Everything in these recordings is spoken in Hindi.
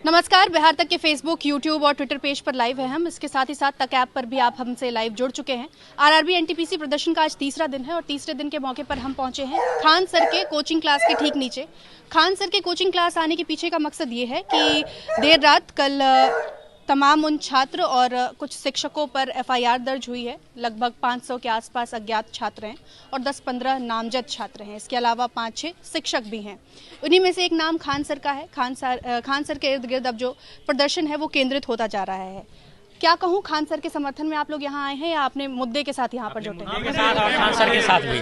नमस्कार, बिहार तक के फेसबुक, यूट्यूब और ट्विटर पेज पर लाइव है हम। इसके साथ ही साथ तक ऐप पर भी आप हमसे लाइव जुड़ चुके हैं। आरआरबी एनटीपीसी प्रदर्शन का आज तीसरा दिन है और तीसरे दिन के मौके पर हम पहुंचे हैं खान सर के कोचिंग क्लास के ठीक नीचे। खान सर के कोचिंग क्लास आने के पीछे का मकसद ये है कि देर रात कल तमाम उन छात्र और कुछ शिक्षकों पर एफआईआर दर्ज हुई है। लगभग 500 के आसपास अज्ञात छात्र हैं और 10-15 नामजद छात्र हैं। इसके अलावा 5-6 शिक्षक भी हैं। उन्हीं में से एक नाम खान सर का है। खान सर के इर्द गिर्द अब जो प्रदर्शन है वो केंद्रित होता जा रहा है। क्या कहूँ, खान सर के समर्थन में आप लोग यहाँ आए हैं या अपने मुद्दे के साथ यहाँ पर जुटे हैं? और खान सर के साथ भी,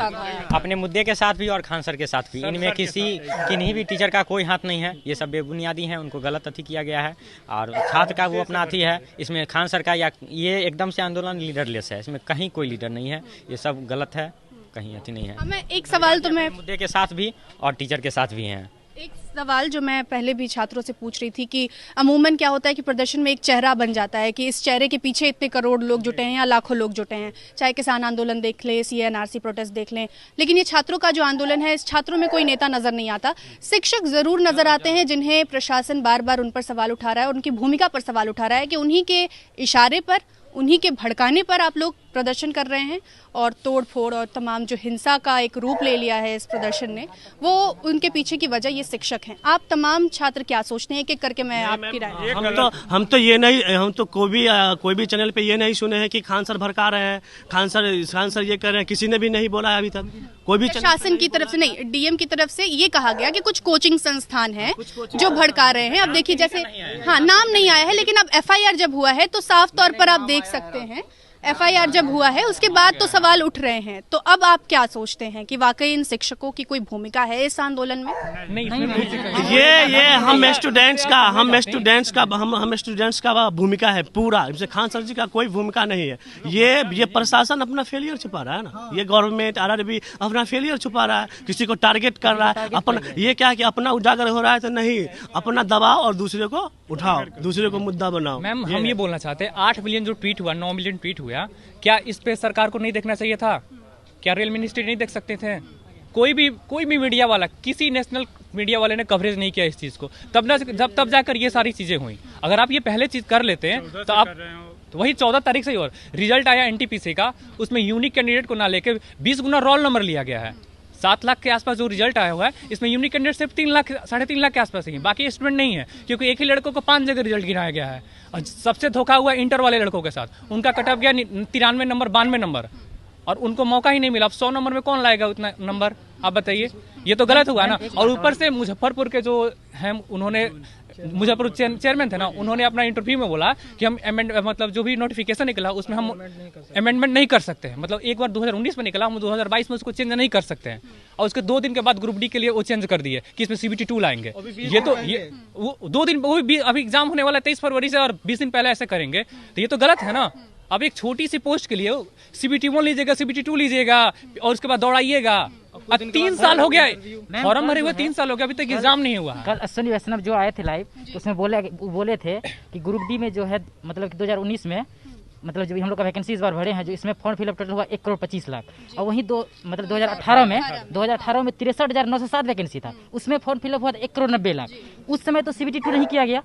अपने मुद्दे के साथ भी और खान सर के साथ भी। इनमें किन्हीं भी टीचर का कोई हाथ नहीं है। ये सब बेबुनियादी हैं, उनको गलत अथी किया गया है और छात्र का वो अपना अथी है। इसमें खान सर का या ये एकदम से आंदोलन लीडरलेस है। इसमें कहीं कोई लीडर नहीं है। ये सब गलत है, कहीं अथी नहीं है। मैं एक सवाल तो मैं मुद्दे के साथ भी और टीचर के साथ भी हैं। एक सवाल जो मैं पहले भी छात्रों से पूछ रही थी कि अमूमन क्या होता है कि प्रदर्शन में एक चेहरा बन जाता है कि इस चेहरे के पीछे इतने करोड़ लोग जुटे हैं या लाखों लोग जुटे हैं। चाहे किसान आंदोलन देख लें, सीएनआरसी प्रोटेस्ट देख लें, लेकिन ये छात्रों का जो आंदोलन है, इस छात्रों में कोई नेता नजर नहीं आता। शिक्षक जरूर नजर आते हैं जिन्हें प्रशासन बार बार उन पर सवाल उठा रहा है, उनकी भूमिका पर सवाल उठा रहा है कि उन्हीं के इशारे पर, उन्हीं के भड़काने पर आप लोग प्रदर्शन कर रहे हैं और तोड़ फोड़ और तमाम जो हिंसा का एक रूप ले लिया है इस प्रदर्शन ने, वो उनके पीछे की वजह ये शिक्षक हैं। आप तमाम छात्र क्या सोचते हैं? एक एक करके मैं आपकी राय। हम तो कोई भी चैनल पे ये नहीं सुने हैं कि खान सर भड़का रहे हैं, खान सर ये कर रहे हैं। किसी ने भी नहीं बोला है अभी तक। कोई भी प्रशासन की तरफ से नहीं, डीएम की तरफ से ये कहा गया कि कुछ कोचिंग संस्थान हैं जो भड़का रहे हैं। अब देखिए, जैसे हाँ, नाम नहीं आया है, लेकिन अब एफआईआर जब हुआ है तो साफ तौर पर आप देख सकते हैं, एफआईआर जब हुआ है उसके बाद तो सवाल उठ रहे हैं। तो अब आप क्या सोचते हैं कि वाकई इन शिक्षकों की कोई भूमिका है इस आंदोलन में? ये हम स्टूडेंट्स का भूमिका है पूरा। इसमें खान सर जी का कोई भूमिका नहीं है। ये प्रशासन अपना फेलियर छुपा रहा है ना। ये गवर्नमेंट आरआरबी अपना फेलियर छुपा रहा है, किसी को टारगेट कर रहा है। अपना ये क्या कि अपना उजागर हो रहा है तो नहीं, अपना दबाओ और दूसरे को उठाओ, दूसरे को मुद्दा बनाओ। मैम, हम ये बोलना चाहते हैं 8 मिलियन जो ट्वीट हुआ, 9 मिलियन ट्वीट हुआ, क्या इस पे सरकार को नहीं देखना चाहिए था? क्या रेल मिनिस्ट्री नहीं देख सकते थे? कोई भी मीडिया वाला, किसी नेशनल मीडिया वाले ने कवरेज नहीं किया इस चीज को। तब जाकर ये सारी चीजें हुई। अगर आप ये पहले चीज कर लेते हैं तो आप तो वही 14 तारीख से ही और रिजल्ट आया एनटीपीसी का, उसमें यूनिक कैंडिडेट को ना लेके 20 गुना रोल नंबर लिया गया है। 7 लाख के आसपास जो रिजल्ट आया हुआ है, इसमें यूनिक कैंडिडेट सिर्फ 3 लाख 3.5 लाख के आसपास ही है। बाकी स्टूडेंट नहीं है, क्योंकि एक ही लड़कों को 5 जगह रिजल्ट गिराया गया है। और सबसे धोखा हुआ इंटर वाले लड़कों के साथ। उनका कट ऑफ गया 93 नंबर, 92 नंबर, और उनको मौका ही नहीं मिला। अब 100 नंबर में कौन लाएगा उतना नंबर? आप बताइए, ये तो गलत हुआ ना। और ऊपर से मुजफ्फरपुर के जो हैं, उन्होंने मुजफ्फरपुर चेयरमैन थे ना, उन्होंने अपना इंटरव्यू में बोला कि हम मतलब जो भी नोटिफिकेशन निकला उसमें हम अमेंडमेंट नहीं कर सकते हैं। मतलब एक बार 2019 में निकला, हम 2022 में उसको चेंज नहीं कर सकते हैं। और उसके 2 दिन के बाद ग्रुप डी के लिए वो चेंज कर दिए कि इसमें CBT 2 लाएंगे। ये वो 2 दिन, वो भी अभी एग्जाम होने वाला है 23 फरवरी से, और 20 दिन पहले ऐसे करेंगे तो ये तो गलत है ना। अब एक छोटी सी पोस्ट के लिए CBT 1 लीजिएगा, CBT 2 लीजिएगा और उसके बाद दौड़ाइएगा। अब 3 साल हो गया, फॉर्म भरे हुए 3 साल हो गया, अभी तक एग्जाम नहीं हुआ। कल अश्विनी वैष्णव जो आए थे लाइव, उसमें बोले थे कि ग्रुप डी में जो है, मतलब 2019 में, मतलब जो हम लोग का वैकेंसी इस बार भरे हैं, जो इसमें फॉर्म फिलअप टोटल हुआ 1,25 लाख। और वहीं 2018 में 63,907 वैकेंसी था, उसमें फॉर्म फिलअप हुआ था 1,90 लाख। उस समय तो CBT 2 नहीं किया गया,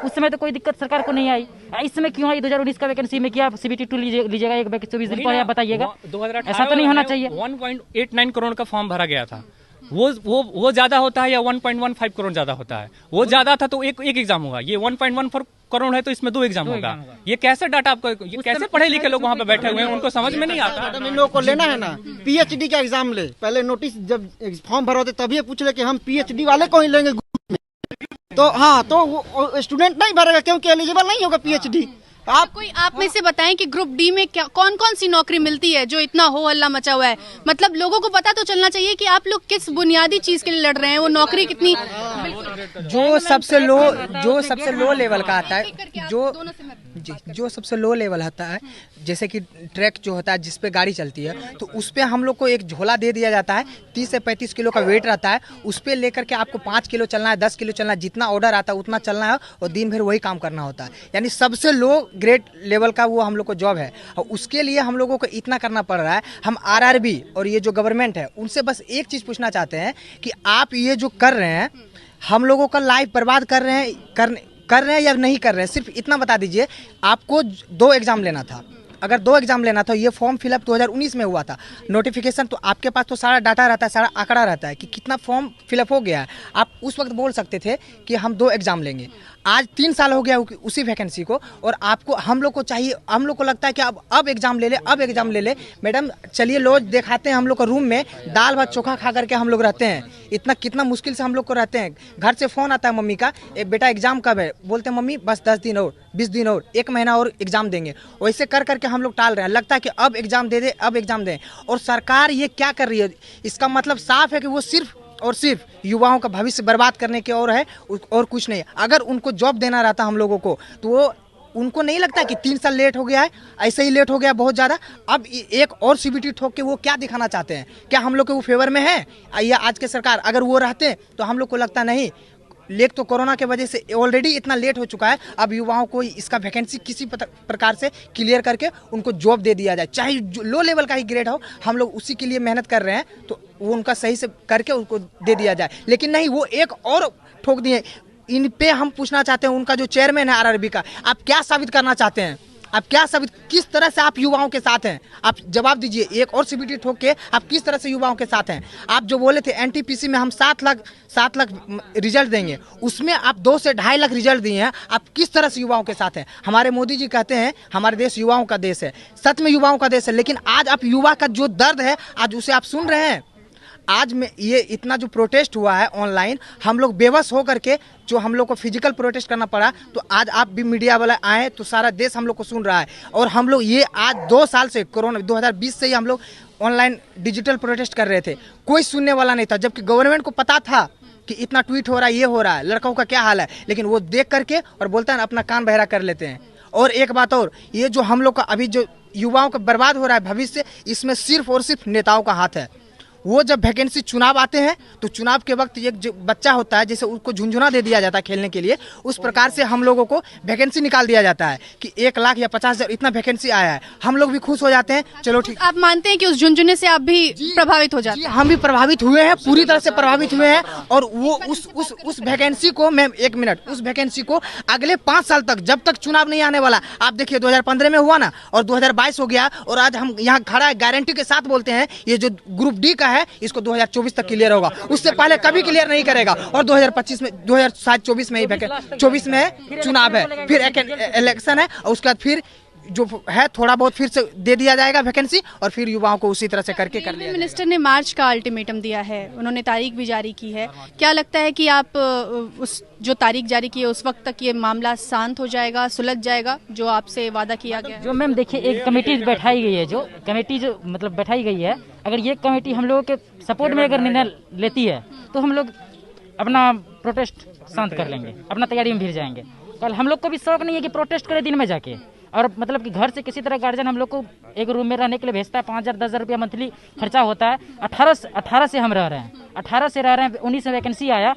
उस समय तो कोई दिक्कत सरकार को नहीं आई। इस समय क्यों आई? 2019 का वैकेंसी में किया CBT 2 लीजिएगा, एक 24 दिन पर, बताइएगा। ऐसा तो नहीं होना चाहिए। 1.89 करोड़ का फॉर्म भरा गया था। वो ज्यादा होता है या 1.15 करोड़ ज्यादा होता है? वो ज्यादा था तो एक एग्जाम होगा। ये 1.14 करोड़ है तो इसमें 2 एग्जाम होगा। ये कैसे डाटा आपको, ये कैसे पढ़े लिखे लोग वहाँ पे बैठे हुए हैं, उनको समझ में नहीं आता। इन लोगों को लेना है ना, PhD का एग्जाम ले। पहले नोटिस जब फॉर्म भरो थे तभी पूछ ले कि हम PhD वाले को ही लेंगे। तो हाँ, तो वो स्टूडेंट नहीं भरेगा क्योंकि एलिजिबल नहीं होगा PhD। आप में से बताएं कि ग्रुप डी में क्या कौन कौन सी नौकरी मिलती है जो इतना हो हल्ला मचा हुआ है? मतलब लोगों को पता तो चलना चाहिए कि आप लोग किस बुनियादी चीज के लिए लड़ रहे हैं। वो नौकरी कितनी, जो सबसे लो लेवल का आता है, जो सबसे लो लेवल आता है, जैसे कि ट्रैक जो होता है जिसपे गाड़ी चलती है, तो उस पे हम लोग को एक झोला दे दिया जाता है। 30 से 35 किलो का वेट रहता है। उस पे लेकर के आपको 5 किलो चलना है, 10 किलो चलना है, जितना ऑर्डर आता है उतना चलना है और दिन भर वही काम करना होता है। यानी सबसे लो ग्रेड लेवल का वो हम लोग को जॉब है और उसके लिए हम लोगों को इतना करना पड़ रहा है। हम आरआरबी और ये जो गवर्नमेंट है उनसे बस एक चीज़ पूछना चाहते हैं कि आप ये जो कर रहे हैं, हम लोगों का लाइफ बर्बाद कर रहे हैं या नहीं कर रहे हैं। सिर्फ इतना बता दीजिए, आपको 2 एग्ज़ाम लेना था, अगर 2 एग्ज़ाम लेना था, ये फॉर्म फिलअप 2019 में हुआ था, नोटिफिकेशन तो आपके पास तो सारा डाटा रहता है, सारा आंकड़ा रहता है कि कितना फॉर्म फिलअप हो गया है। आप उस वक्त बोल सकते थे कि हम 2 एग्ज़ाम लेंगे। आज 3 साल हो गया उसी वैकेंसी को, और आपको हम लोग को चाहिए, हम लोग को लगता है कि अब एग्ज़ाम ले ले, अब एग्ज़ाम ले ले। मैडम चलिए रोज दिखाते हैं, हम लोग का रूम में दाल भात चोखा खा करके हम लोग रहते हैं, इतना कितना मुश्किल से हम लोग को रहते हैं। घर से फ़ोन आता है मम्मी का, बेटा एग्ज़ाम कब है, बोलते हैं मम्मी बस 10 दिन और 20 दिन और 1 महीना और एग्ज़ाम देंगे। वैसे कर करके हम लोग टाल रहे हैं, लगता है कि अब एग्ज़ाम दे दे, अब एग्ज़ाम दें। और सरकार ये क्या कर रही है, इसका मतलब साफ है कि वो सिर्फ और सिर्फ युवाओं का भविष्य बर्बाद करने की ओर है, और कुछ नहीं। अगर उनको जॉब देना रहता हम लोगों को, तो वो उनको नहीं लगता कि 3 साल लेट हो गया है, ऐसे ही लेट हो गया बहुत ज़्यादा। अब एक और सीबीटी ठोक के वो क्या दिखाना चाहते हैं, क्या हम लोग के वो फेवर में है या आज के सरकार? अगर वो रहते तो हम लोग को लगता नहीं। लेट तो कोरोना के वजह से ऑलरेडी इतना लेट हो चुका है, अब युवाओं को इसका वैकेंसी किसी प्रकार से क्लियर करके उनको जॉब दे दिया जाए, चाहे लो लेवल का ही ग्रेड हो। हम लोग उसी के लिए मेहनत कर रहे हैं, तो वो उनका सही से करके उनको दे दिया जाए। लेकिन नहीं, वो एक और ठोक दिए। इन पे हम पूछना चाहते हैं, उनका जो चेयरमैन है आरआरबी का, आप क्या साबित करना चाहते हैं? आप क्या साबित, किस तरह से आप युवाओं के साथ हैं? आप जवाब दीजिए। एक और सीबीटी ठोक के आप किस तरह से युवाओं के साथ हैं? आप जो बोले थे एनटीपीसी में हम 7 लाख रिजल्ट देंगे, उसमें आप 2 से 2.5 लाख रिजल्ट दिए हैं। आप किस तरह से युवाओं के साथ हैं? हमारे मोदी जी कहते हैं हमारे देश युवाओं का देश है, सच में युवाओं का देश है। लेकिन आज आप युवा का जो दर्द है, आज उसे आप सुन रहे हैं। आज में ये इतना जो प्रोटेस्ट हुआ है ऑनलाइन, हम लोग बेबस हो करके, जो हम लोग को फिजिकल प्रोटेस्ट करना पड़ा, तो आज आप भी मीडिया वाले आए तो सारा देश हम लोग को सुन रहा है। और हम लोग ये आज 2 साल से, कोरोना 2020 से ही हम लोग ऑनलाइन डिजिटल प्रोटेस्ट कर रहे थे, कोई सुनने वाला नहीं था। जबकि गवर्नमेंट को पता था कि इतना ट्वीट हो रहा है, ये हो रहा है, लड़कों का क्या हाल है, लेकिन वो देख करके और बोलता है अपना कान बहरा कर लेते हैं। और एक बात और, ये जो हम लोग का अभी जो युवाओं का बर्बाद हो रहा है भविष्य, इसमें सिर्फ और सिर्फ नेताओं का हाथ है। वो जब वैकेंसी चुनाव आते हैं, तो चुनाव के वक्त एक जो बच्चा होता है, जैसे उसको झुंझुना दे दिया जाता है खेलने के लिए, उस प्रकार से हम लोगों को वैकेंसी निकाल दिया जाता है कि 1 लाख या 50,000 इतना वैकेंसी आया है। हम लोग भी खुश हो जाते हैं, चलो ठीक। आप मानते हैं कि उस झुंझुने से आप भी प्रभावित हो जाते हैं? हम भी प्रभावित हुए हैं, पूरी तरह से प्रभावित हुए हैं। और वो उस वैकेंसी को, मैम 1 मिनट, उस वैकेंसी को अगले 5 साल तक, जब तक चुनाव नहीं आने वाला, आप देखिए 2015 में हुआ ना, और 2022 हो गया, और आज हम यहाँ खड़ा है गारंटी के साथ बोलते हैं ये जो ग्रुप डी का है, इसको 2024 तक क्लियर होगा, उससे पहले कभी क्लियर नहीं करेगा। और 2025 में, 2024 में ही 24 में चुनाव है, फिर इलेक्शन है, और उसके बाद फिर जो है थोड़ा बहुत फिर से दे दिया जाएगा वैकेंसी, और फिर युवाओं को उसी तरह से करके कर लिया। मिनिस्टर ने मार्च का अल्टीमेटम दिया है, उन्होंने तारीख भी जारी की है। क्या लगता है कि आप उस जो तारीख जारी की है उस वक्त तक ये मामला शांत हो जाएगा, सुलझ जाएगा, जो आपसे वादा किया गया है? जो मैम देखिए, एक कमेटी बैठाई गई है, जो कमेटी जो मतलब बैठाई गई है, अगर ये कमेटी हम लोगों के सपोर्ट में अगर निर्णय लेती है, तो हम लोग अपना प्रोटेस्ट शांत कर लेंगे, अपना तैयारी में भिड़ जाएंगे। कल हम लोग को भी शौक नहीं है कि प्रोटेस्ट करें दिन में जाके, और मतलब कि घर से किसी तरह गार्जियन हम लोग को एक रूम में रहने के लिए भेजता है, 5,000 10,000 रुपया मंथली खर्चा होता है। 18 से हम रह रहे हैं, 18 से रह रहे हैं। 19 में वैकेंसी आया,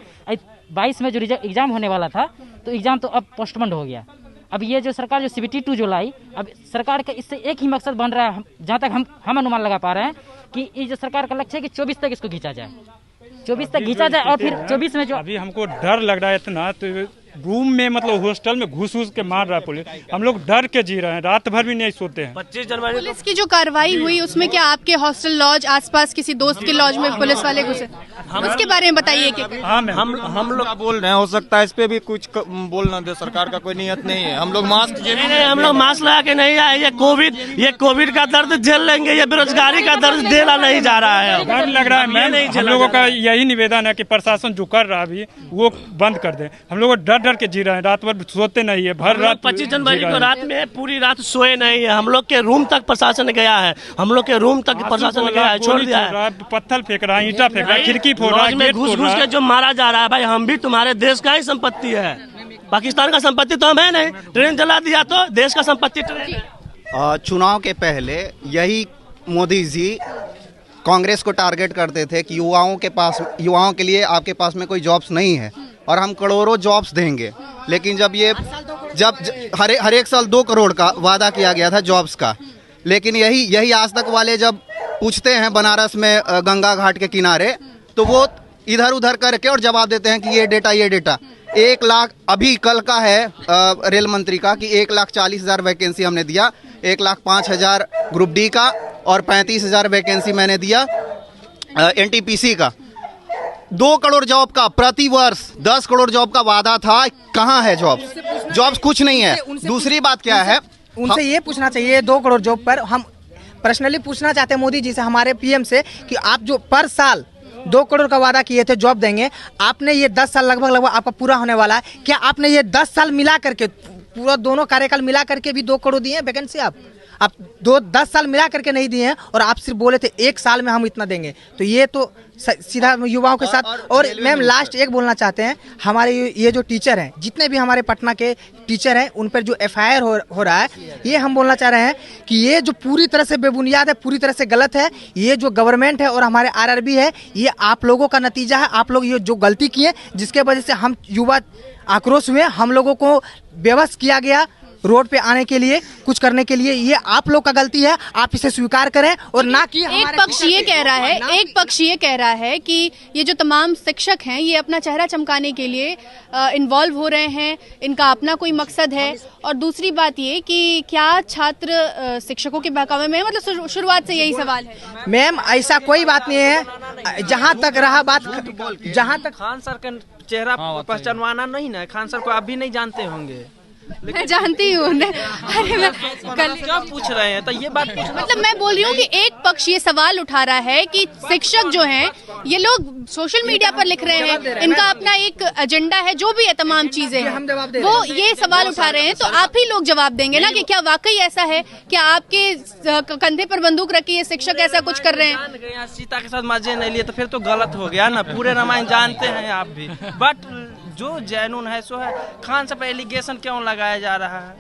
22 में जो एग्जाम होने वाला था, तो एग्जाम तो अब पोस्टपोन्ड हो गया। अब ये जो सरकार जो CBT 2 जो लाई, अब सरकार का इससे एक ही मकसद बन रहा है, जहाँ तक हम अनुमान लगा पा रहे हैं, कि ये जो सरकार का लक्ष्य है कि 24 तक इसको खींचा जाए, 24 तक खींचा जाए। और फिर 24 में जो अभी हमको डर लग रहा है इतना, तो रूम में मतलब हॉस्टल में घुस के मार रहा है पुलिस। हम लोग डर के जी रहे हैं, रात भर भी नहीं सोते हैं। 25 जनवरी पुलिस की जो कार्रवाई हुई, उसमें क्या आपके हॉस्टल लॉज आसपास किसी दोस्त के लॉज में पुलिस वाले घुसे, उसके बारे में बताइए। कि हम लोग बोल रहे हैं, हो सकता है इस पे भी कुछ बोलना दे, सरकार का कोई नियत नहीं है। हम लोग मास्क हम लोग मास्क लगा के नहीं आए। ये कोविड का दर्द झेल लेंगे, ये बेरोजगारी का दर्द देना नहीं जा रहा है। डर लग रहा है मैम। हम लोगों का यही निवेदन है कि प्रशासन जो कर रहा है अभी, वो बंद कर दे। हम लोग डर के जी रहे हैं, रात भर सोते नहीं है, भर रात। 25 जनवरी को रात में पूरी रात सोए नहीं है। हम लोग के रूम तक प्रशासन गया है, हम लोग के रूम तक प्रशासन गया है, छोड़ दिया है। पत्थर फेंक रहा है, ईंटा फेंक रहा है, खिड़की फोड़ रहा है, घुस के जो मारा जा रहा है। भाई हम भी तुम्हारे देश का ही संपत्ति है, पाकिस्तान का संपत्ति तो हम है नहीं। ट्रेन जला दिया तो देश का संपत्ति ट्रेन। चुनाव के पहले यही मोदी जी कांग्रेस को टारगेट करते थे कि युवाओं के लिए आपके पास में कोई जॉब्स नहीं है और हम करोड़ों जॉब्स देंगे। लेकिन जब हर एक साल 2 करोड़ का वादा किया गया था जॉब्स का, लेकिन यही आज तक वाले जब पूछते हैं बनारस में गंगा घाट के किनारे, तो वो इधर उधर करके और जवाब देते हैं कि ये डेटा 1 लाख अभी कल का है रेल मंत्री का कि 1,40,000 वैकेंसी हमने दिया, 1,05,000 ग्रुप डी का और 35,000 वैकेंसी मैंने दिया एनटीपीसी का। 2 करोड़ जॉब का प्रति वर्ष 10 करोड़ जॉब का वादा था, कहाँ है जॉब्स कुछ नहीं है। दूसरी बात क्या है, उनसे ये पूछना चाहिए 2 करोड़ जॉब पर हम पर्सनली पूछना चाहते हैं मोदी जी से, हमारे पीएम से, कि आप जो पर साल 2 करोड़ का वादा किए थे जॉब देंगे, आपने ये 10 साल लगभग आपका पूरा होने वाला है, क्या आपने ये 10 साल मिला करके पूरा दोनों कार्यकाल मिला करके भी 2 करोड़ दिए हैं वैकेंसी? आप 10 साल मिला करके नहीं दिए हैं और आप सिर्फ बोले थे 1 साल में हम इतना देंगे। तो ये तो सीधा युवाओं के साथ। और मैम लास्ट एक बोलना चाहते हैं, हमारे ये जो टीचर हैं, जितने भी हमारे पटना के टीचर हैं, उन पर जो FIR हो रहा है, ये हम बोलना चाह रहे हैं कि ये जो पूरी तरह से बेबुनियाद है, पूरी तरह से गलत है। ये जो गवर्नमेंट है और हमारे RRB है, ये आप लोगों का नतीजा है। आप लोग ये जो गलती किए, जिसके वजह से हम युवा आक्रोश हुए, हम लोगों को बेबस किया गया रोड पे आने के लिए, कुछ करने के लिए, ये आप लोग का गलती है। आप इसे स्वीकार करें और ना कि एक पक्ष ये कह रहा है कि ये जो तमाम शिक्षक हैं ये अपना चेहरा चमकाने के लिए इन्वॉल्व हो रहे हैं, इनका अपना कोई मकसद है। और दूसरी बात ये कि क्या छात्र शिक्षकों के बहकावे में, मतलब शुरुआत से यही सवाल है। मैम ऐसा कोई बात नहीं है। जहाँ तक रहा बात, जहाँ तक खान सर का चेहरा पहचानवाना नहीं ना, खान सर को आप भी नहीं जानते होंगे। मैं जानती हूँ। अरे मैं कल क्या पूछ रहे हैं, तो ये बात मतलब मैं बोल रही हूँ कि एक पक्ष ये सवाल उठा रहा है कि शिक्षक जो हैं ये लोग सोशल मीडिया पर लिख रहे हैं, इनका अपना एक एजेंडा है, जो भी है तमाम चीजें हैं, वो ये सवाल उठा रहे हैं। तो आप ही लोग जवाब देंगे ना कि क्या वाकई ऐसा है, क्या आपके कंधे पर बंदूक रखी है शिक्षक ऐसा कुछ कर रहे हैं? सीता के साथ मजे नहीं लिए तो फिर तो गलत हो गया ना। पूरे रामायण जानते हैं आप भी, बट जो जैनून है सो है। खान से पर एलिगेशन क्यों लगाया जा रहा है?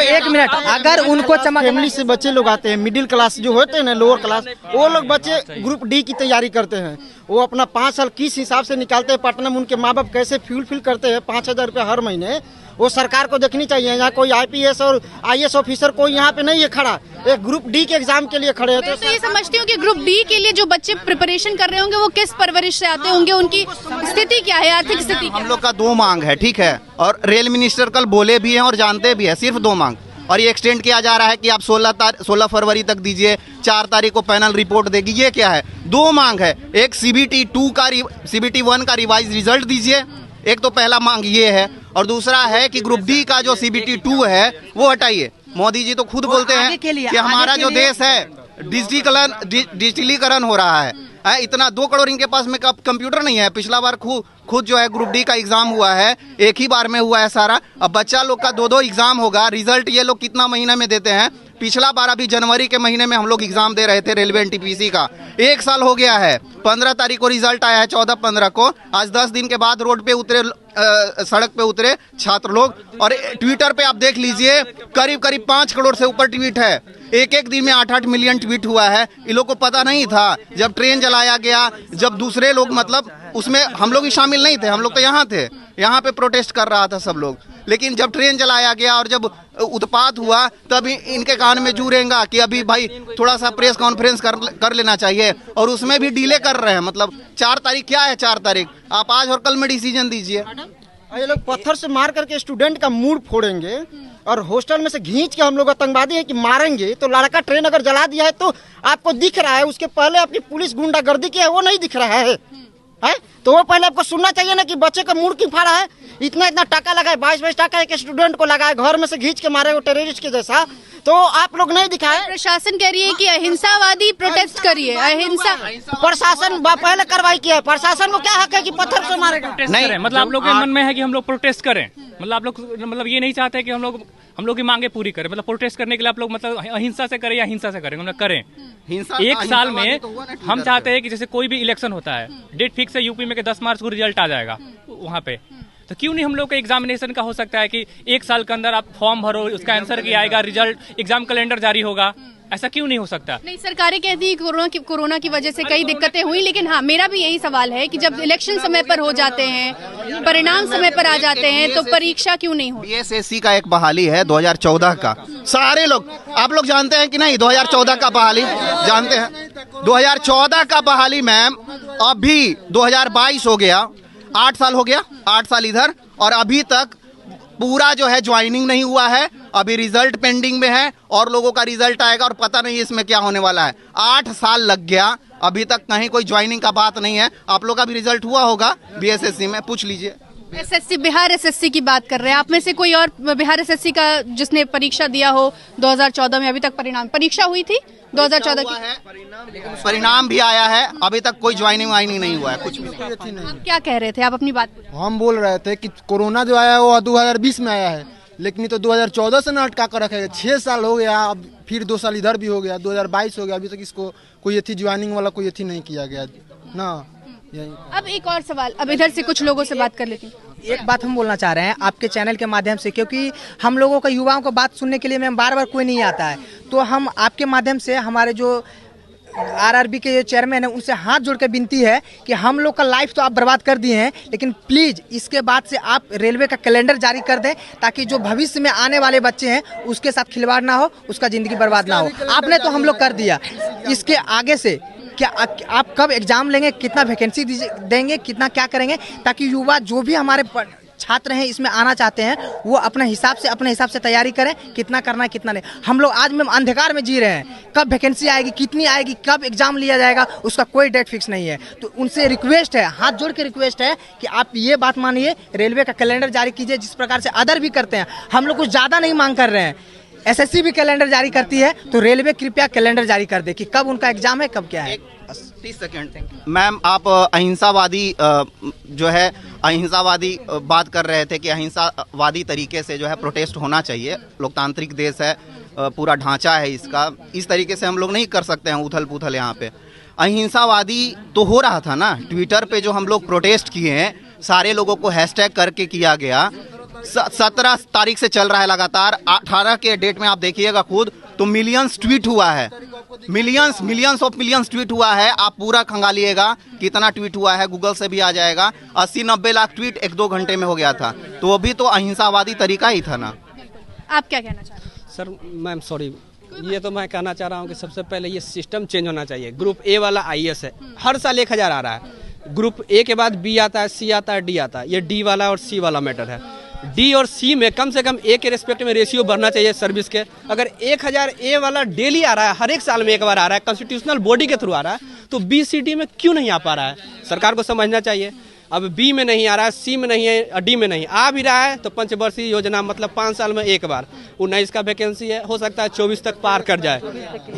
एक मिनट, अगर उनको फैमिली से बच्चे लोग आते हैं, मिडिल क्लास जो होते हैं ना, लोअर क्लास, वो लोग बच्चे ग्रुप डी की तैयारी करते हैं। वो अपना 5 साल किस हिसाब से निकालते हैं, पटना में उनके माँ बाप कैसे फ्यूल करते हैं 5,000 रुपये हर महीने, वो सरकार को देखनी चाहिए। यहाँ कोई IPS और IAS ऑफिसर कोई यहाँ पे नहीं है खड़ा, एक ग्रुप डी के एग्जाम के लिए खड़े हैं। तो ये समझती हूँ कि ग्रुप डी के लिए जो बच्चे प्रिपरेशन कर रहे होंगे वो किस परवरिश से आते होंगे, उनकी स्थिति क्या है, आर्थिक स्थिति? हम लोग का 2 मांग है, ठीक है, और रेल मिनिस्टर कल बोले भी हैं और जानते भी है, सिर्फ 2 मांग, और ये एक्सटेंड किया जा रहा है कि आप 16 फरवरी तक दीजिए, 4 तारीख को पैनल रिपोर्ट देगी। ये क्या है? 2 मांग है, एक CBT 1 का रिवाइज रिजल्ट दीजिए, एक तो पहला मांग ये है, और दूसरा है कि ग्रुप डी का जो CBT 2 है वो हटाइए। मोदी जी तो खुद बोलते हैं कि हमारा जो देश है डिजिटलीकरण हो रहा है। इतना 2 करोड़ इनके पास में कंप्यूटर नहीं है। पिछला बार खुद जो है ग्रुप डी का एग्जाम हुआ है, एक ही बार में हुआ है सारा। अब बच्चा लोग का 2 एग्जाम होगा, रिजल्ट ये लोग कितना महीने में देते हैं? पिछला बार अभी जनवरी के महीने में हम लोग एग्जाम दे रहे थे रेलवे NTPC का, 1 साल हो गया है। 15 तारीख को रिजल्ट आया है, 14-15 को। आज 10 दिन के बाद रोड पे उतरे, सड़क पे उतरे छात्र लोग, और ट्विटर पे आप देख लीजिए करीब 5 करोड़ से ऊपर ट्वीट है। एक दिन में 8-8 मिलियन ट्वीट हुआ है। इन लोग को पता नहीं था, जब ट्रेन जलाया गया, जब दूसरे लोग, मतलब उसमें हम लोग भी शामिल नहीं थे, हम लोग तो यहाँ थे, यहाँ पे प्रोटेस्ट कर रहा था सब लोग। लेकिन जब ट्रेन जलाया गया और जब उत्पात हुआ, तब इनके कान में जू रहेगा कि अभी भाई थोड़ा सा प्रेस कॉन्फ्रेंस कर लेना चाहिए, और उसमें भी डिले कर रहे हैं। मतलब 4 तारीख क्या है? 4 तारीख आप आज और कल में डिसीजन दीजिए। ये लोग पत्थर से मार करके स्टूडेंट का मूड फोड़ेंगे, और हॉस्टल में से खींच के हम लोग आतंकवादी है कि मारेंगे। तो लड़का ट्रेन अगर जला दिया है तो आपको दिख रहा है, उसके पहले आपकी पुलिस गुंडागर्दी की है वो नहीं दिख रहा है? तो वो पहले आपको सुनना चाहिए ना कि बच्चे का मूड क्यों फाड़ा है। इतना टका लगाए, 22 टका एक स्टूडेंट को लगाए, घर में से खींच के मारे वो टेररिस्ट के जैसा, तो आप लोग नहीं दिखाए। प्रशासन कह रही है कि अहिंसावादी प्रोटेस्ट करिए, अहिंसा। प्रशासन पहले कार्रवाई किया है, प्रशासन को क्या हक है कि पत्थर से मारेगा? नहीं, मतलब आप लोग के मन में है कि हम लोग प्रोटेस्ट करें, मतलब आप लोग मतलब ये नहीं चाहते कि हम लोग की मांगे पूरी करें, मतलब प्रोटेस्ट करने के लिए आप लोग मतलब अहिंसा से करें या हिंसा से करें, मतलब करें। 1 साल में हम चाहते हैं कि जैसे कोई भी इलेक्शन होता है, डेट फिक्स है यूपी में कि 10 मार्च को रिजल्ट आ जाएगा वहाँ पे, तो क्यों नहीं हम लोग का एग्जामिनेशन का हो सकता है कि 1 साल के अंदर आप फॉर्म भरो, उसका आंसर की आएगा, रिजल्ट एग्जाम कैलेंडर जारी होगा। ऐसा क्यों नहीं हो सकता? नहीं, सरकारें कहती है कोरोना की वजह से कई दिक्कतें हुई, लेकिन हाँ मेरा भी यही सवाल है कि जब इलेक्शन समय पर हो जाते हैं, परिणाम समय पर आ जाते हैं, तो परीक्षा क्यों नहीं हो? BSSC का एक बहाली है 2014 का, सारे लोग आप लोग जानते हैं कि नहीं? 2014 का बहाली जानते हैं? 2014 का बहाली मैम अभी 2022 हो गया, 8 साल हो गया, 8 साल इधर, और अभी तक पूरा जो है ज्वाइनिंग नहीं हुआ है। अभी रिजल्ट पेंडिंग में है और लोगों का रिजल्ट आएगा और पता नहीं इसमें क्या होने वाला है। 8 साल लग गया, अभी तक कहीं कोई ज्वाइनिंग का बात नहीं है। आप लोग का भी रिजल्ट हुआ होगा बीएसएससी में, पूछ लीजिए। एसएससी, बिहार एसएससी की बात कर रहे हैं। आप में से कोई और बिहार एसएससी का जिसने परीक्षा दिया हो 2014 में, अभी तक परीक्षा हुई थी 2014 की? परिणाम भी आया है, अभी तक कोई ज्वाइनिंग वाइनिंग नहीं हुआ है, कुछ भी नहीं। आप क्या कह रहे थे? आप अपनी बात। हम बोल रहे थे कि कोरोना जो आया है वो 2020 में आया है, लेकिन ये तो 2014 से न अटका कर रखेगा। 6 साल हो गया, अब फिर 2 साल इधर भी हो गया, 2022 हो गया, अभी तक इसको कोई अथी ज्वाइनिंग वाला कोई अथी नहीं किया गया ना। अब एक और सवाल, अब इधर से कुछ लोगों से बात कर लेती हूँ। एक बात हम बोलना चाह रहे हैं आपके चैनल के माध्यम से, क्योंकि हम लोगों का युवाओं को बात सुनने के लिए मैम बार बार कोई नहीं आता है, तो हम आपके माध्यम से हमारे जो आरआरबी के जो चेयरमैन है उनसे हाथ जोड़ के विनती है कि हम लोग का लाइफ तो आप बर्बाद कर दिए हैं, लेकिन प्लीज़ इसके बाद से आप रेलवे का कैलेंडर जारी कर दें, ताकि जो भविष्य में आने वाले बच्चे हैं उसके साथ खिलवाड़ ना हो, उसका ज़िंदगी बर्बाद ना हो। आपने तो हम लोग कर दिया, इसके आगे से क्या आप कब एग्जाम लेंगे, कितना वैकेंसी देंगे, कितना क्या करेंगे, ताकि युवा जो भी हमारे छात्र हैं इसमें आना चाहते हैं वो अपने हिसाब से तैयारी करें, कितना करना है कितना नहीं। हम लोग आज में अंधकार में जी रहे हैं, कब वैकेंसी आएगी, कितनी आएगी, कब एग्जाम लिया जाएगा, उसका कोई डेट फिक्स नहीं है। तो उनसे रिक्वेस्ट है, हाथ जोड़ के रिक्वेस्ट है कि आप ये बात मानिए, रेलवे का कैलेंडर जारी कीजिए, जिस प्रकार से अदर भी करते हैं। हम लोग कुछ ज़्यादा नहीं मांग कर रहे हैं, एसएससी भी कैलेंडर जारी करती है, तो रेलवे कृपया कैलेंडर जारी कर दे कि कब उनका एग्जाम है, कब क्या है। 30 सेकंड। मैम, आप अहिंसावादी जो है अहिंसावादी बात कर रहे थे कि अहिंसावादी तरीके से जो है प्रोटेस्ट होना चाहिए। लोकतांत्रिक देश है, पूरा ढांचा है इसका, इस तरीके से हम लोग नहीं कर सकते हैं उथल पुथल। यहाँ पे अहिंसावादी तो हो रहा था ना, ट्विटर पे जो हम लोग प्रोटेस्ट किए हैं, सारे लोगों को हैशटैग करके किया गया। 17 तारीख से चल रहा है लगातार, 18 के डेट में आप देखिएगा खुद, तो मिलियंस ट्वीट हुआ है, मिलियंस ऑफ मिलियंस ट्वीट हुआ है। आप पूरा खंगालिएगा कितना ट्वीट हुआ है, गूगल से भी आ जाएगा। 80-90 लाख ट्वीट 1-2 घंटे में हो गया था, तो वो भी तो अहिंसावादी तरीका ही था ना। आप क्या कहना चाह रहे हैं? सर मैम सॉरी, ये तो मैं कहना चाह रहा हूँ कि सबसे पहले ये सिस्टम चेंज होना चाहिए। ग्रुप ए वाला आईएएस है, हर साल 1000 आ रहा है, ग्रुप ए के बाद बी आता है, सी आता है, डी आता है, ये डी वाला और सी वाला मैटर है। डी और सी में कम से कम ए के रेस्पेक्ट में रेशियो बढ़ना चाहिए सर्विस के। अगर 1000 ए वाला डेली आ रहा है, हर एक साल में एक बार आ रहा है, कॉन्स्टिट्यूशनल बॉडी के थ्रू आ रहा है, तो बी सी डी में क्यों नहीं आ पा रहा है? सरकार को समझना चाहिए। अब बी में नहीं आ रहा है, सी में नहीं है, डी में नहीं आ भी रहा है, तो पंचवर्षीय योजना मतलब 5 साल में एक बार। 19 का वैकेंसी है, हो सकता है 24 तक पार कर जाए,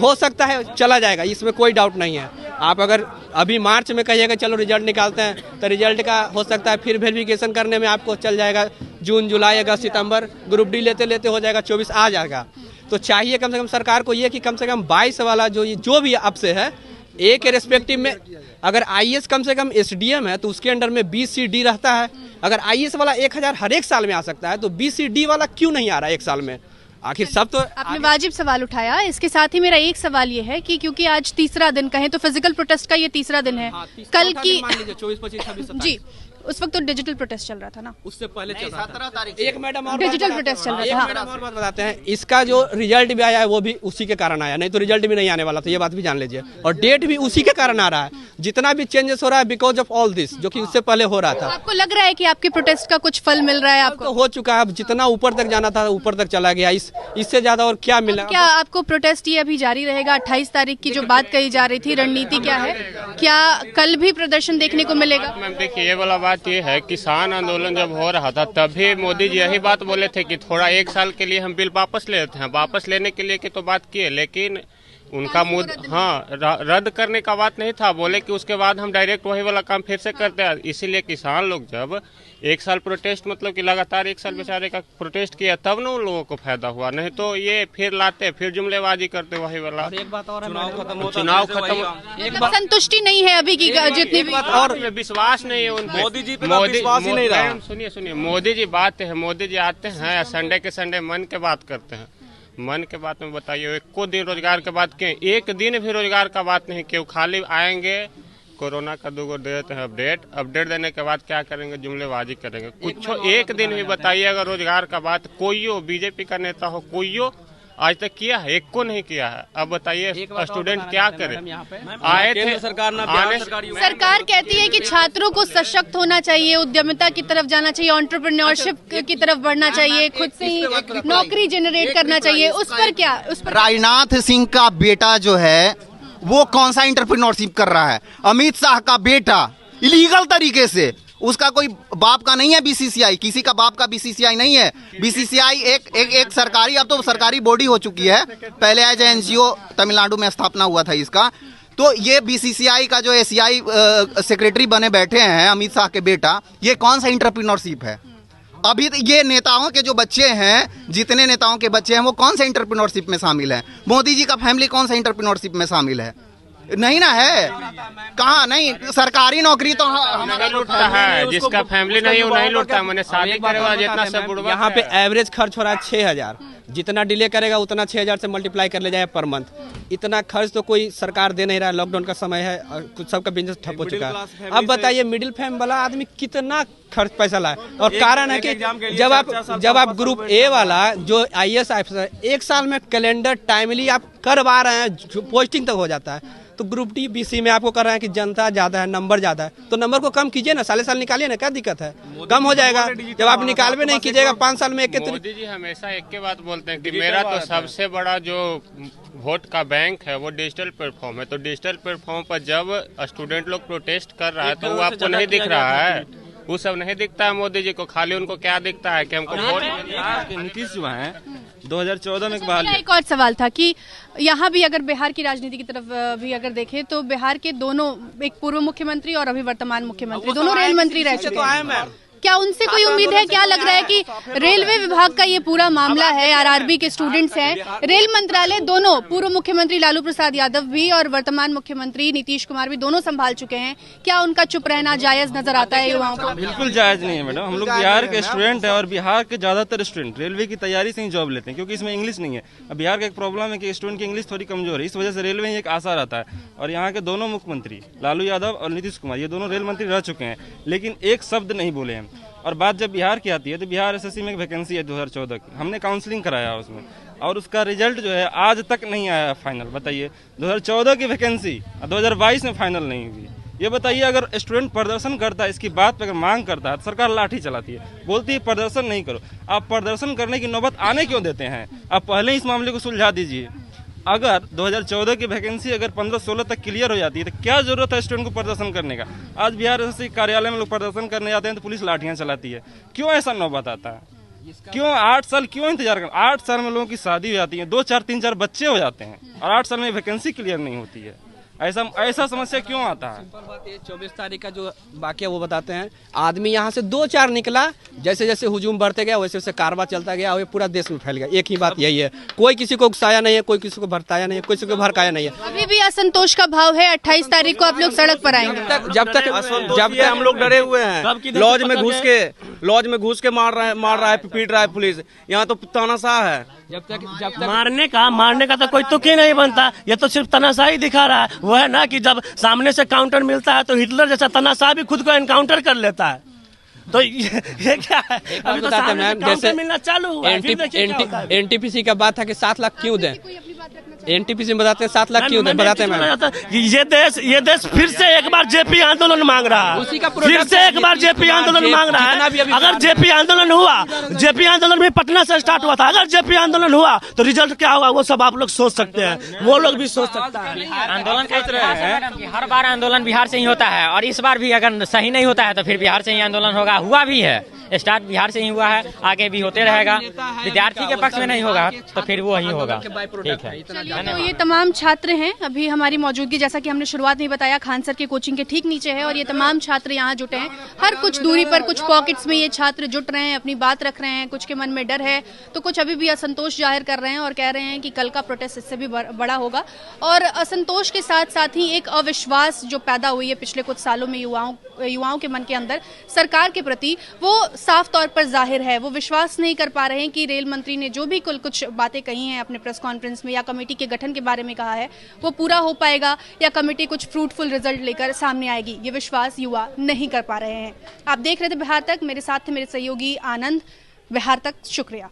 हो सकता है चला जाएगा, इसमें कोई डाउट नहीं है। आप अगर अभी मार्च में कहिएगा चलो रिजल्ट निकालते हैं, तो रिजल्ट का हो सकता है फिर वेरिफिकेशन करने में आपको चल जाएगा जून, जुलाई, अगस्त, सितंबर, ग्रुप डी लेते लेते हो जाएगा 24 आ जाएगा। तो चाहिए कम से कम सरकार को ये कि कम से कम 22 वाला जो भी अब से है, ए के रेस्पेक्टिव में अगर आईएएस कम से कम एसडीएम है तो उसके अंडर में बी सी डी रहता है। अगर आईएएस वाला 1000 हर एक साल में आ सकता है, तो बी सी डी वाला क्यों नहीं आ रहा है एक साल में? आखिर सब तो आपने वाजिब सवाल उठाया। इसके साथ ही मेरा एक सवाल ये है कि क्योंकि आज तीसरा दिन कहें तो फिजिकल प्रोटेस्ट का ये तीसरा दिन है, कल की 24, 25, 26, जी उस वक्त तो डिजिटल प्रोटेस्ट चल रहा था ना, उससे पहले चल रहा था। एक मैडम और डिजिटल प्रोटेस्ट चल रहा था। मैडम और बात बताते हैं, इसका जो रिजल्ट भी आया है वो भी उसी के कारण आया, नहीं तो रिजल्ट भी नहीं आने वाला था, ये बात भी जान लीजिए। और डेट भी उसी के कारण आ रहा है, जितना भी चेंजेस हो रहा है बिकॉज ऑफ ऑल दिस, जो कि उससे पहले हो रहा था। आपको लग रहा है कि आपके प्रोटेस्ट का कुछ फल मिल रहा है? आपको तो हो चुका है, अब जितना ऊपर तक जाना था ऊपर तक चला गया, इससे ज्यादा और क्या मिला? क्या आपको प्रोटेस्ट ये अभी जारी रहेगा? 28 तारीख की जो बात कही जा रही थी, रणनीति क्या है? क्या कल भी प्रदर्शन देखने को मिलेगा? मैम देखिए, ये वाला बात ये है, किसान आंदोलन जब हो रहा था तभी मोदी जी यही बात बोले थे कि थोड़ा 1 साल के लिए हम बिल वापस ले लेते हैं। वापस लेने के लिए की तो बात किए, लेकिन उनका रद्द करने का बात नहीं था। बोले कि उसके बाद हम डायरेक्ट वही वाला काम फिर से करते हैं। इसीलिए किसान लोग जब 1 साल प्रोटेस्ट मतलब कि लगातार 1 साल बेचारे का प्रोटेस्ट किया, तब ना उन लोगों को फायदा हुआ, नहीं तो ये फिर लाते फिर जुमलेबाजी करते वही वाला। एक बात और, चुनाव खत्म, संतुष्टि नहीं है अभी की जितनी भी, और विश्वास नहीं है उन पे। मोदी जी पे विश्वास ही नहीं रहा। सुनिए, मोदी जी बात है, मोदी जी आते हैं संडे के संडे मन के बात करते हैं, मन के बात में बताइए, एको दिन रोजगार के बात किए? एक दिन भी रोजगार का बात नहीं किए। खाली आएंगे, कोरोना का 2 देते हैं अपडेट देने के बाद क्या करेंगे? जुमलेबाजी करेंगे। कुछ एक दिन भी बताइए अगर रोजगार का बात, कोई हो, बीजेपी का नेता हो, कोई हो, आज तक किया है? एक को नहीं किया है। अब बताइए स्टूडेंट क्या करे? आए थे सरकार कहती है कि छात्रों को सशक्त होना चाहिए, उद्यमिता की तरफ जाना चाहिए, एंटरप्रेन्योरशिप की तरफ बढ़ना चाहिए, खुद से ही नौकरी जनरेट करना चाहिए। उस पर क्या? उस पर राजनाथ सिंह का बेटा जो है वो कौन सा एंटरप्रेन्योरशिप कर रहा है? अमित शाह का बेटा इलीगल तरीके से, उसका कोई बाप का नहीं है बीसीसीआई, किसी का बाप का बीसीसीआई नहीं है। बीसीसीआई एक सरकारी, अब तो सरकारी बॉडी हो चुकी है, पहले एज एनजीओ तमिलनाडु में स्थापना हुआ था इसका। तो ये बीसीसीआई का जो एसीआई सेक्रेटरी बने बैठे हैं अमित शाह के बेटा, ये कौन सा एंटरप्रेन्योरशिप है? अभी ये नेताओं के जो बच्चे हैं, जितने नेताओं के बच्चे हैं वो कौन से एंटरप्रेन्योरशिप में शामिल है? मोदी जी का फैमिली कौन सा एंटरप्रेन्योरशिप में शामिल है? नहीं ना है, कहाँ नहीं। सरकारी नौकरी तो नहीं लूटता है, जिसका फैमिली नहीं वो नहीं लूटता। मैंने शादी करेगा जितना सब बुढ़वा, यहाँ पे एवरेज खर्च हो रहा है 6000, जितना डिले करेगा उतना 6000 से मल्टीप्लाई कर ले जाए पर मंथ। इतना खर्च तो कोई सरकार दे नहीं रहा है, लॉकडाउन का समय है और कुछ सबका बिजनेस ठप हो चुका है। अब बताइए मिडिल फैमिली वाला आदमी कितना खर्च पैसा लाए? और कारण है कि जब आप ग्रुप ए वाला जो IAS ऑफिसर 1 साल में कैलेंडर टाइमली आप करवा रहे हैं, पोस्टिंग तक हो जाता है, तो ग्रुप डी BC में आपको कर रहे हैं कि जनता ज्यादा है, नंबर ज्यादा है, तो नंबर को कम कीजिए ना, साल निकालिए ना, क्या दिक्कत है? कम हो जाएगा। जब आप निकालवे नहीं कीजिएगा 5 साल में एक मोदी जी हमेशा एक के बात बोलते हैं कि मेरा तो सबसे बड़ा जो वोट का बैंक है वो डिजिटल प्लेटफॉर्म है। तो डिजिटल प्लेटफॉर्म पर जब स्टूडेंट लोग प्रोटेस्ट कर रहा है तो वो आपको नहीं दिख रहा है? वो सब नहीं दिखता है मोदी जी को, खाली उनको क्या दिखता है कि हमको वोट। नीतीश जो है 2014 में मेरा एक और सवाल था कि यहाँ भी अगर बिहार की राजनीति की तरफ भी अगर देखें तो बिहार के दोनों, एक पूर्व मुख्यमंत्री और अभी वर्तमान मुख्यमंत्री, दोनों रेल मंत्री रह चुके हैं। क्या उनसे कोई उम्मीद है? क्या लग रहा है कि रेलवे विभाग का ये पूरा मामला है, RRB के स्टूडेंट्स हैं, रेल मंत्रालय दोनों पूर्व मुख्यमंत्री लालू प्रसाद यादव भी और वर्तमान मुख्यमंत्री नीतीश कुमार भी दोनों संभाल चुके हैं, क्या उनका चुप रहना जायज नजर आता है युवाओं को? बिल्कुल जायज नहीं है मैडम। हम लोग बिहार के स्टूडेंट हैं और बिहार के ज्यादातर स्टूडेंट रेलवे की तैयारी से ही जॉब लेते हैं, क्योंकि इसमें इंग्लिश नहीं है। अब बिहार का एक प्रॉब्लम है कि स्टूडेंट की इंग्लिश थोड़ी कमजोर है, इस वजह से रेलवे में एक आशा रहता है। और यहाँ के दोनों मुख्यमंत्री लालू यादव और नीतीश कुमार, ये दोनों रेल मंत्री रह चुके हैं, लेकिन एक शब्द नहीं बोले हैं। और बात जब बिहार की आती है तो बिहार SSC में एक वैकेंसी है 2014 की, हमने काउंसलिंग कराया उसमें और उसका रिजल्ट जो है आज तक नहीं आया फाइनल। बताइए 2014 की वैकेंसी 2022 में फाइनल नहीं हुई। ये बताइए अगर स्टूडेंट प्रदर्शन करता है, इसकी बात पे अगर मांग करता है तो सरकार लाठी चलाती है, बोलती है प्रदर्शन नहीं करो। आप प्रदर्शन करने की नौबत आने क्यों देते हैं? आप पहले इस मामले को सुलझा दीजिए। अगर 2014 की वैकेंसी अगर 15-16 तक क्लियर हो जाती है तो क्या जरूरत है स्टूडेंट को प्रदर्शन करने का? आज बिहार SSC कार्यालय में लोग प्रदर्शन करने जाते हैं तो पुलिस लाठियां चलाती है। क्यों ऐसा नौबत आता है? क्यों 8 साल क्यों इंतजार कर? 8 साल में लोगों की शादी हो जाती है, 2-4 3-4 बच्चे हो जाते हैं और 8 साल में वैकेंसी क्लियर नहीं होती है। ऐसा समस्या क्यों आता है? 24 तारीख का जो वाकया वो बताते हैं। आदमी यहाँ से 2-4 निकला, जैसे जैसे हुजूम बढ़ते गया वैसे वैसे कारवा चलता गया और ये पूरा देश में फैल गया। एक ही बात यही है, कोई किसी को उकसाया नहीं है, कोई किसी को भड़काया नहीं है, कोई किसी को भड़काया नहीं है। अभी भी असंतोष का भाव है। 28 तारीख को आप लोग सड़क पर आएंगे? जब तक हम लोग डरे हुए हैं, लॉज में घुस के मार रहा है, पीट रहा है पुलिस। यहाँ तो तानाशाह है। जब तक मारने का तो कोई तुक ही नहीं बनता। ये तो सिर्फ तनाशाही दिखा रहा है। वो है ना कि जब सामने से काउंटर मिलता है तो हिटलर जैसा तनाशाह भी खुद को एनकाउंटर कर लेता है। तो ये क्या है? अभी तो सामने से काउंटर मिलना चालू हुआ है। NTPC का बात था कि 7 लाख क्यों दें? NTPC में बताते हैं 7 लाख क्यों दें, बताते हैं। ये देश फिर से एक बार JP आंदोलन मांग रहा है, फिर से एक बार JP आंदोलन मांग रहा है। अगर JP आंदोलन हुआ, JP आंदोलन भी पटना से स्टार्ट हुआ था, अगर JP आंदोलन हुआ तो रिजल्ट क्या होगा वो सब आप लोग सोच सकते हैं, वो लोग भी सोच सकता है। आंदोलन सोच रहे हैं, हर बार आंदोलन बिहार से ही होता है और इस बार भी अगर सही नहीं होता है तो फिर बिहार से ही आंदोलन होगा। हुआ भी है, स्टार्ट बिहार से ही हुआ है, आगे भी होते रहेगा। विद्यार्थी के पक्ष में नहीं होगा तो फिर वो ही होगा। ठीक है। तो ये तमाम छात्र हैं, अभी हमारी मौजूदगी जैसा कि हमने शुरुआत में बताया खान सर के कोचिंग के ठीक नीचे है और ये तमाम छात्र यहाँ जुटे हैं। हर कुछ दूरी पर कुछ पॉकेट्स में ये छात्र जुट रहे हैं, अपनी बात रख रहे हैं। कुछ के मन में डर है तो कुछ अभी भी असंतोष जाहिर कर रहे हैं और कह रहे हैं कि कल का प्रोटेस्ट इससे भी बड़ा होगा। और असंतोष के साथ साथ ही एक अविश्वास जो पैदा हुई है पिछले कुछ सालों में युवाओं के मन के अंदर सरकार के प्रति, वो साफ तौर पर जाहिर है। वो विश्वास नहीं कर पा रहे हैं कि रेल मंत्री ने जो भी कुछ बातें कही हैं अपने प्रेस कॉन्फ्रेंस में या कमेटी के गठन के बारे में कहा है वो पूरा हो पाएगा या कमेटी कुछ फ्रूटफुल रिजल्ट लेकर सामने आएगी, ये विश्वास युवा नहीं कर पा रहे हैं। आप देख रहे थे बिहार तक, मेरे साथ थे मेरे सहयोगी आनंद। बिहार तक, शुक्रिया।